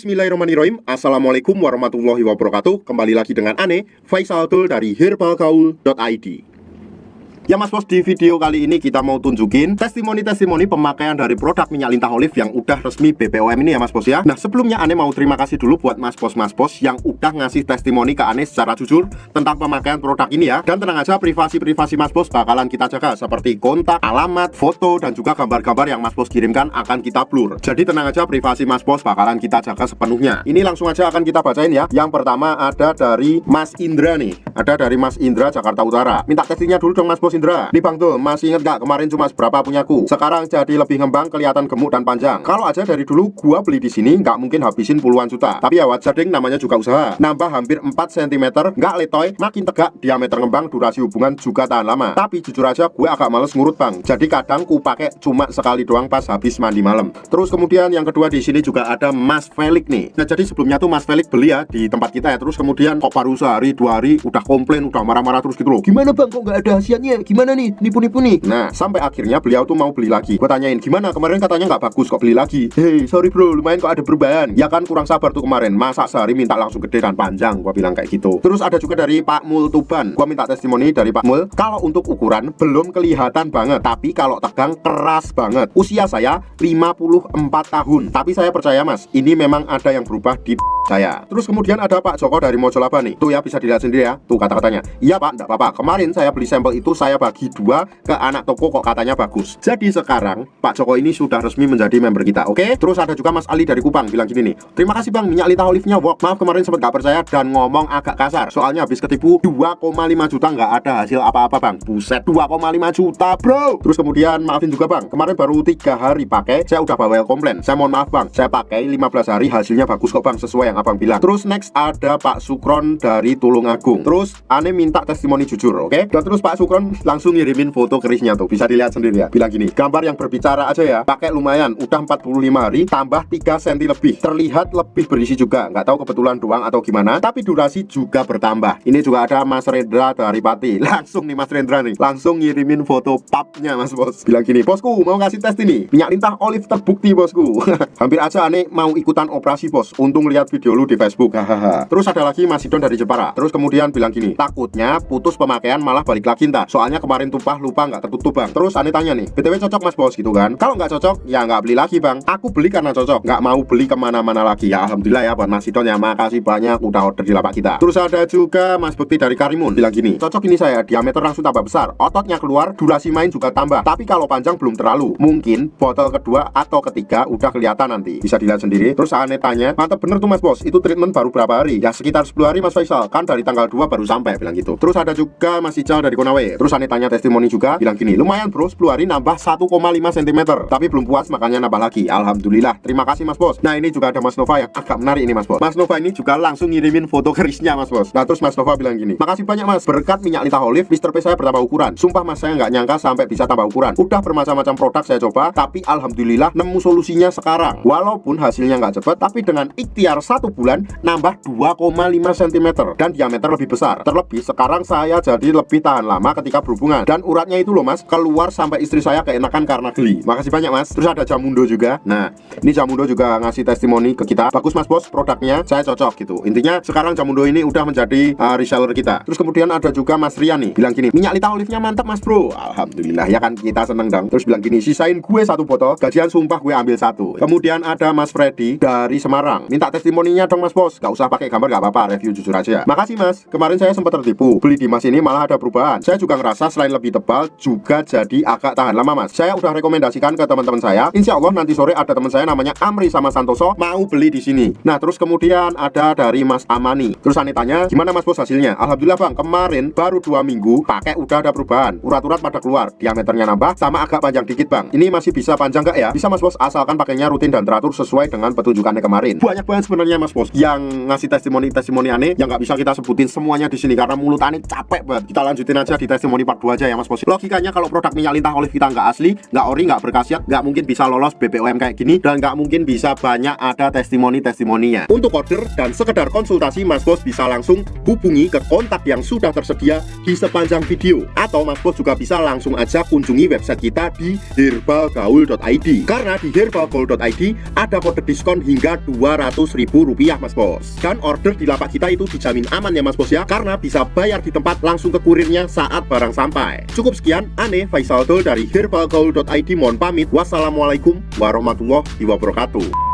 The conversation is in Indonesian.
Bismillahirrahmanirrahim. Assalamualaikum warahmatullahi wabarakatuh. Kembali lagi dengan Ane, Faisal Tul dari herbalgaul.id. Ya mas bos, di video kali ini kita mau tunjukin testimoni-testimoni pemakaian dari produk minyak lintah olive yang udah resmi BPOM ini ya mas bos ya. Nah sebelumnya Ane mau terima kasih dulu buat mas bos yang udah ngasih testimoni ke Ane secara jujur tentang pemakaian produk ini ya. Dan tenang aja, privasi mas bos bakalan kita jaga, seperti kontak, alamat, foto, dan juga gambar-gambar yang mas bos kirimkan akan kita blur. Jadi tenang aja, privasi mas bos bakalan kita jaga sepenuhnya. Ini langsung aja akan kita bacain ya. Yang pertama ada dari Mas Indra nih. Ada dari Mas Indra Jakarta Utara. Minta testingnya dulu dong mas bos Indra. Nih bang tuh, masih inget gak kemarin cuma seberapa punyaku? Sekarang jadi lebih ngembang, kelihatan gemuk dan panjang. Kalau aja dari dulu gua beli di sini nggak mungkin habisin puluhan juta. Tapi ya wajar ding, namanya juga usaha. Nambah hampir 4 cm, nggak letoy, makin tegak, diameter ngembang, durasi hubungan juga tahan lama. Tapi jujur aja gue agak males ngurut bang. Jadi kadang ku pakai cuma sekali doang pas habis mandi malam. Terus kemudian yang kedua di sini juga ada Mas Felix nih. Nah jadi sebelumnya tuh Mas Felix beli ya di tempat kita ya. Terus kemudian kok baru sehari 2 hari udah komplain, udah marah-marah terus gitu loh. Gimana bang kok nggak ada hasilnya? Gimana nih? Nipu-nipu nih. Nah sampai akhirnya beliau tuh mau beli lagi. Gue tanyain gimana, kemarin katanya nggak bagus kok beli lagi. Hei sorry bro, lumayan kok ada perubahan. Ya kan kurang sabar tuh kemarin, masa sehari minta langsung gede dan panjang. Gue bilang kayak gitu. Terus ada juga dari Pak Mul Tuban. Gue minta testimoni dari Pak Mul. Kalau untuk ukuran belum kelihatan banget, tapi kalau tegang keras banget. Usia saya 54 tahun. Tapi saya percaya mas, ini memang ada yang berubah di saya. Terus kemudian ada Pak Joko dari Mojolaba nih. Tuh ya bisa dilihat sendiri ya. Tuh kata-katanya. Iya pak, enggak apa-apa. Kemarin saya beli sampel itu, saya bagi 2 ke anak toko kok katanya bagus. Jadi sekarang Pak Joko ini sudah resmi menjadi member kita. Oke? Terus ada juga Mas Ali dari Kupang bilang gini nih. Terima kasih bang, minyak lintah olive-nya work. Maaf kemarin sempat gak percaya dan ngomong agak kasar. Soalnya habis ketipu 2,5 juta nggak ada hasil apa-apa bang. Buset, 2,5 juta bro. Terus kemudian maafin juga bang, kemarin baru 3 hari pakai, saya udah bawel komplain. Saya mohon maaf bang, saya pakai 15 hari hasilnya bagus kok bang, sesuai yang abang bilang. Terus next ada Pak Sukron dari Tulungagung. Terus Ane minta testimoni jujur, oke? Dan terus Pak Sukron langsung ngirimin foto kerisnya tuh, bisa dilihat sendiri ya. Bilang gini, gambar yang berbicara aja ya. Pakai lumayan, udah 45 hari, tambah 3 cm lebih. Terlihat lebih berisi juga, nggak tahu kebetulan doang atau gimana. Tapi durasi juga bertambah. Ini juga ada Mas Rendra dari Pati. Langsung nih Mas Rendra nih, langsung ngirimin foto papnya mas bos. Bilang gini, bosku mau ngasih tes ini, minyak lintah olive terbukti bosku. Hampir aja Ane mau ikutan operasi bos, untung lihat video lu di Facebook. Hahaha. Terus ada lagi Mas Sidon dari Jepara. Terus kemudian bilang gini, takutnya putus pemakaian malah balik lagi ntar. Soalnya kemarin tumpah lupa nggak tertutup bang. Terus Ane tanya nih, BTW cocok mas bos gitu kan? Kalau nggak cocok ya nggak beli lagi bang. Aku beli karena cocok, nggak mau beli kemana-mana lagi. Ya alhamdulillah ya buat Mas Sidon ya, makasih banyak udah order di lapak kita. Terus ada juga Mas Bekti dari Karimun bilang gini, cocok ini saya, diameter langsung tambah besar, ototnya keluar, durasi main juga tambah. Tapi kalau panjang belum terlalu. Mungkin botol kedua atau ketiga udah kelihatan nanti. Bisa dilihat sendiri. Terus Ane tanya, mantap bener tuh mas bos, itu treatment baru berapa hari? Ya sekitar 10 hari mas Faisal, kan dari tanggal 2 baru sampai, bilang gitu. Terus ada juga Mas Ical dari Konawe. Terus Ane tanya testimoni juga, bilang gini, lumayan bro, 10 hari nambah 1,5 cm. Tapi belum puas makanya nambah lagi. Alhamdulillah, terima kasih mas bos. Nah ini juga ada Mas Nova yang agak menarik ini mas bos. Mas Nova ini juga langsung ngirimin foto kerisnya mas bos. Nah terus Mas Nova bilang gini, makasih banyak mas, berkat minyak lintah olive Mr. P saya bertambah ukuran. Sumpah mas, saya nggak nyangka sampai bisa tambah ukuran. Udah bermacam-macam produk saya coba, tapi alhamdulillah nemu solusinya sekarang. Walaupun hasilnya nggak cepet, tapi dengan ikhtiar 1 bulan nambah 2,5 cm dan diameter lebih besar. Terlebih sekarang saya jadi lebih tahan lama ketika berhubungan. Dan uratnya itu loh mas, keluar sampai istri saya keenakan karena geli. Makasih banyak mas. Terus ada Jamundo juga. Nah ini Jamundo juga ngasih testimoni ke kita, bagus mas bos produknya, saya cocok gitu. Intinya sekarang Jamundo ini udah menjadi reseller kita. Terus kemudian ada juga Mas Rian nih, bilang gini, minyak lintah olive-nya mantap mas bro. Alhamdulillah ya kan, kita seneng dong. Terus bilang gini, sisain gue 1 botol, gajian sumpah gue ambil 1. Kemudian ada Mas Freddy dari Semarang, minta testimoninya dong mas bos. Gak usah pakai gambar gak apa-apa, review jujur aja. Makasih mas, kemarin saya sempat tertipu, beli di mas ini malah ada perubahan. Saya juga ngerasa selain lebih tebal juga jadi agak tahan lama mas. Saya udah rekomendasikan ke teman-teman saya. Insya Allah nanti sore ada teman saya namanya Amri sama Santoso mau beli di sini. Nah terus kemudian ada dari Mas Amani. Terus Ane tanya, gimana mas bos hasilnya? Alhamdulillah bang, kemarin baru 2 minggu pakai udah ada perubahan. Urat-urat pada keluar, diameternya nambah, sama agak panjang dikit bang. Ini masih bisa panjang gak ya? Bisa mas bos, asalkan pakainya rutin dan teratur sesuai dengan petunjukannya kemarin. Banyak banget sebenarnya semuanya Mas Bos yang ngasih testimoni aneh yang nggak bisa kita sebutin semuanya di sini karena mulut aneh capek banget. Kita lanjutin aja di testimoni part 2 aja ya Mas Bos. Logikanya kalau produk minyak lintah olive kita nggak asli, nggak ori, nggak berkhasiat, nggak mungkin bisa lolos BPOM kayak gini, dan nggak mungkin bisa banyak ada testimoninya. Untuk order dan sekedar konsultasi, Mas Bos bisa langsung hubungi ke kontak yang sudah tersedia di sepanjang video, atau Mas Bos juga bisa langsung aja kunjungi website kita di herbalgaul.id, karena di herbalgaul.id ada kode diskon hingga Rp200.000 Mas Bos. Dan order di lapak kita itu dijamin aman ya Mas Bos ya, karena bisa bayar di tempat langsung ke kurirnya saat barang sampai. Cukup sekian, Ane Faisal Dul dari herbalgaul.id mohon pamit. Wassalamualaikum warahmatullahi wabarakatuh.